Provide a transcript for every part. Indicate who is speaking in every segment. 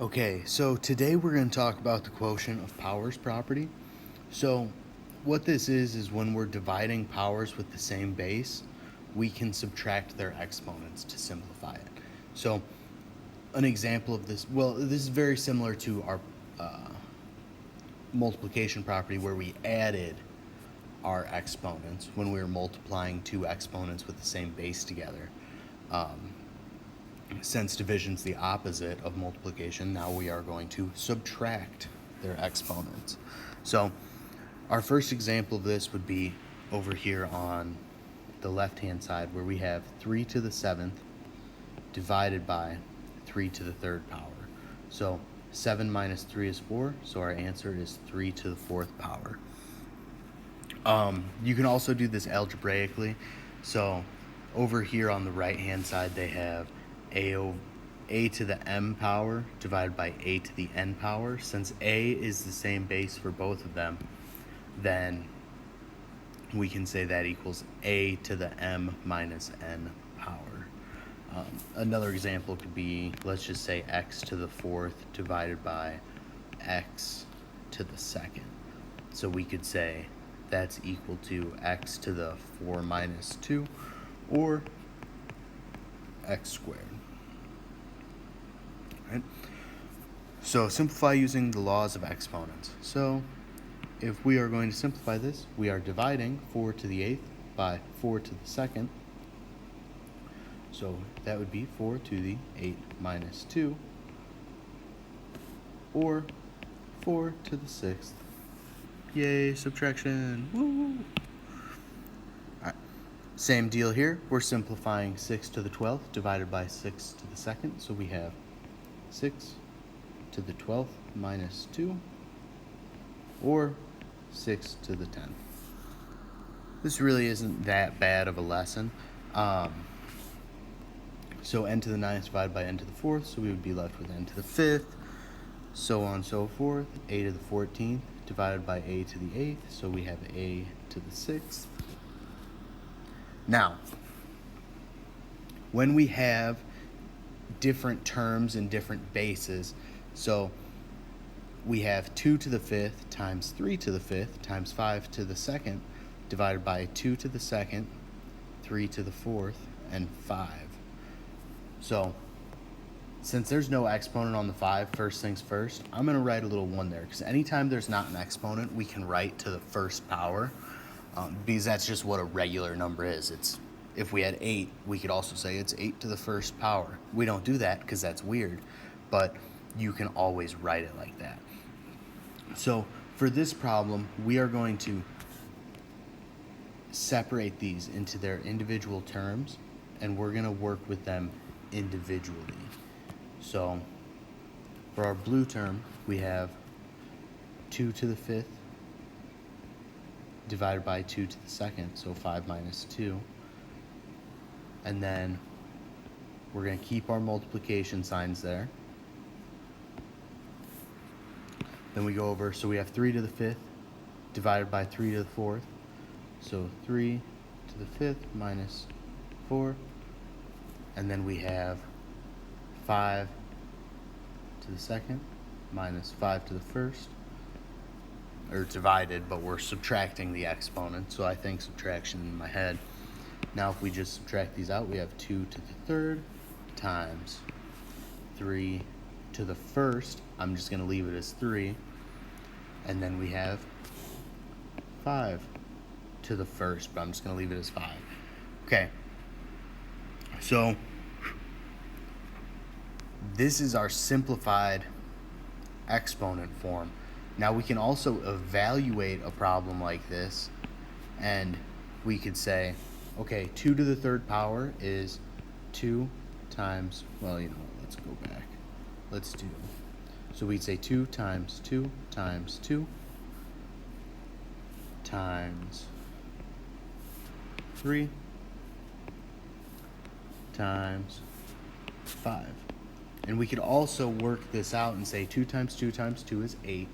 Speaker 1: Okay, so today we're going to talk about the quotient of powers property. So what this is when we're dividing powers with the same base, we can subtract their exponents to simplify it. So an example of this, well, this is very similar to our multiplication property where we added our exponents when we were multiplying two exponents with the same base together. Since division's the opposite of multiplication, now we are going to subtract their exponents. So our first example of this would be over here on the left-hand side where we have 3 to the 7th divided by 3 to the 3rd power. So 7 minus 3 is 4, so our answer is 3 to the 4th power. You can also do this algebraically. So over here on the right-hand side, they have a to the m power divided by a to the n power. Since a is the same base for both of them, then we can say that equals a to the m minus n power. Another example could be, let's just say x to the 4th divided by x to the 2nd. So we could say that's equal to x to the 4 minus 2 or x squared. Right? So simplify using the laws of exponents. So if we are going to simplify this, we are dividing 4 to the 8th by 4 to the 2nd. So that would be 4 to the 8 minus 2 or 4 to the 6th. Yay, subtraction. Woo! Alright. Same deal here. We're simplifying 6 to the 12th divided by 6 to the 2nd. So we have 6 to the 12th minus 2 or 6 to the 10th. This really isn't that bad of a lesson. So n to the 9th divided by n to the 4th, so we would be left with n to the 5th, so on and so forth. A to the 14th divided by a to the 8th, so we have a to the 6th. Now, when we have different terms and different bases, so we have 2 to the 5th times 3 to the 5th times 5 to the 2nd divided by 2 to the 2nd, 3 to the 4th, and 5. So since there's no exponent on the 5, first things first, I'm going to write a little 1 there, because anytime there's not an exponent, we can write to the first power, because that's just what a regular number is. It's, if we had 8, we could also say it's 8 to the first power. We don't do that because that's weird, but you can always write it like that. So for this problem, we are going to separate these into their individual terms, and we're going to work with them individually. So for our blue term, we have 2 to the 5th divided by 2 to the 2nd, so 5 minus 2. And then we're going to keep our multiplication signs there. Then we go over, so we have 3 to the 5th divided by 3 to the 4th. So 3 to the 5th minus 4. And then we have 5 to the 2nd minus 5 to the 1st. Or divided, but we're subtracting the exponent, so I think subtraction in my head. Now if we just subtract these out, we have 2 to the 3rd times 3 to the 1st. I'm just going to leave it as 3. And then we have 5 to the 1st, but I'm just going to leave it as 5. Okay. So this is our simplified exponent form. Now we can also evaluate a problem like this, and we could say, okay, 2 to the 3rd power is 2 times, well, you know, let's go back. Let's do, so we'd say 2 times 2 times 2 times 3 times 5. And we could also work this out and say 2 times 2 times 2 is 8.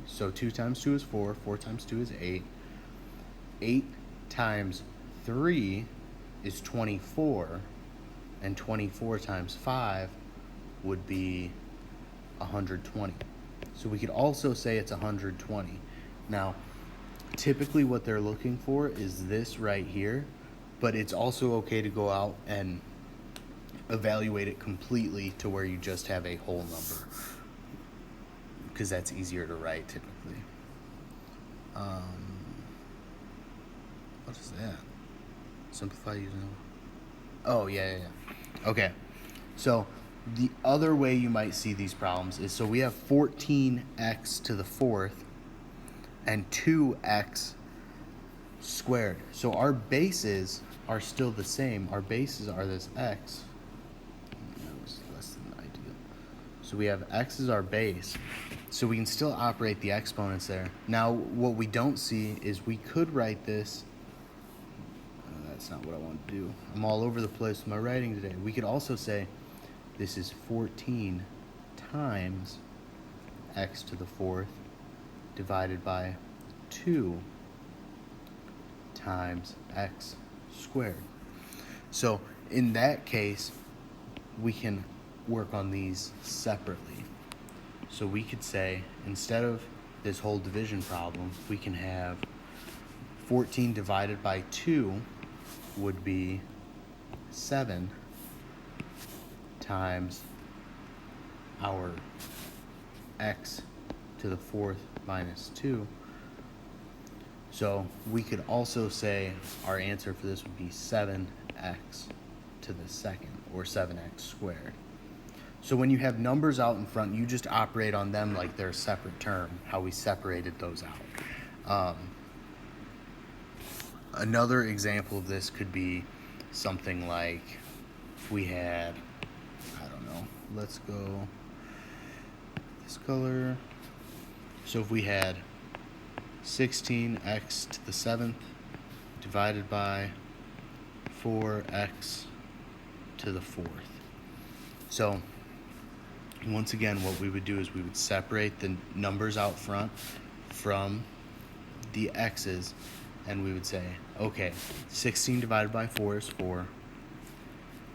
Speaker 1: So 2 times 2 is 4. 4 times 2 is 8. 8 times 3 is 24. And 24 times 5 would be 120. So we could also say it's 120. Now, typically what they're looking for is this right here, but it's also okay to go out and evaluate it completely to where you just have a whole number, because that's easier to write typically. What is that? Simplify using. Oh, yeah. Okay. So the other way you might see these problems is, so we have 14x to the fourth and 2x squared. So our bases are still the same. Our bases are this x. That was less than ideal. So we have x as our base. So we can still operate the exponents there. Now, what we don't see is we could write this. That's not what I want to do. I'm all over the place with my writing today. We could also say this is 14 times x to the fourth divided by 2 times x squared. So in that case, we can work on these separately. So we could say, instead of this whole division problem, we can have 14 divided by 2 would be 7 times our x to the fourth minus 2. So we could also say our answer for this would be 7x to the second, or 7x squared. So when you have numbers out in front, you just operate on them like they're a separate term, how we separated those out. Another example of this could be something like, if we had, I don't know, let's go this color. So if we had 16x to the seventh divided by 4x to the fourth. So once again, what we would do is we would separate the numbers out front from the x's, and we would say, okay, 16 divided by 4 is 4.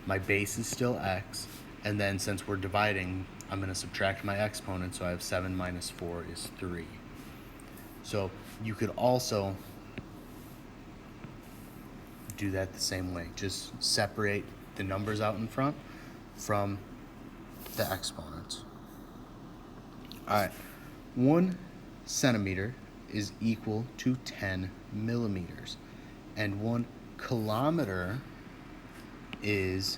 Speaker 1: My base is still x, and then since we're dividing, I'm going to subtract my exponent, so I have 7 minus 4 is 3. So you could also do that the same way. Just separate the numbers out in front from the exponents. All right, 1 centimeter is equal to 10 millimeters, and 1 kilometer is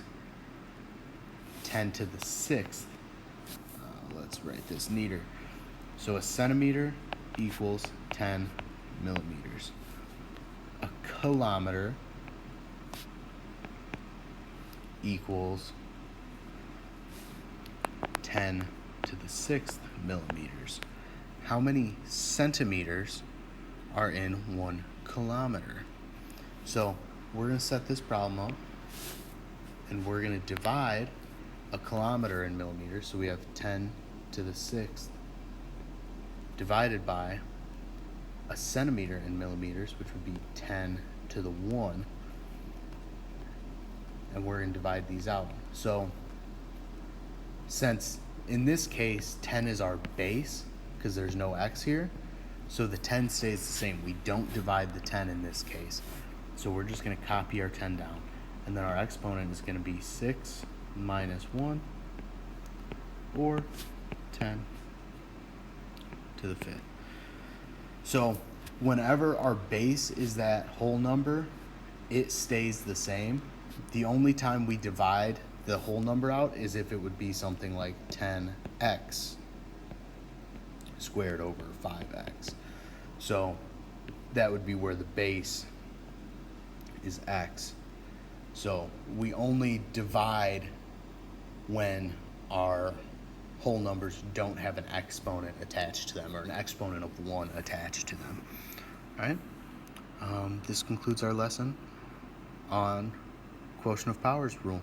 Speaker 1: 10 to the 6th. Let's write this neater. So a centimeter equals 10 millimeters. A kilometer equals 10 to the 6th millimeters. How many centimeters are in 1 kilometer? So we're going to set this problem up, and we're going to divide a kilometer in millimeters. So we have 10 to the 6th divided by a centimeter in millimeters, which would be 10 to the 1. And we're going to divide these out. So since in this case 10 is our base, because there's no x here, so the 10 stays the same. We don't divide the 10 in this case. So we're just going to copy our 10 down. And then our exponent is going to be 6 minus 1, or 10 to the 5th. So whenever our base is that whole number, it stays the same. The only time we divide the whole number out is if it would be something like 10x squared over 5x. So that would be where the base is x. So we only divide when our whole numbers don't have an exponent attached to them, or an exponent of 1 attached to them. All right? This concludes our lesson on quotient of powers rule.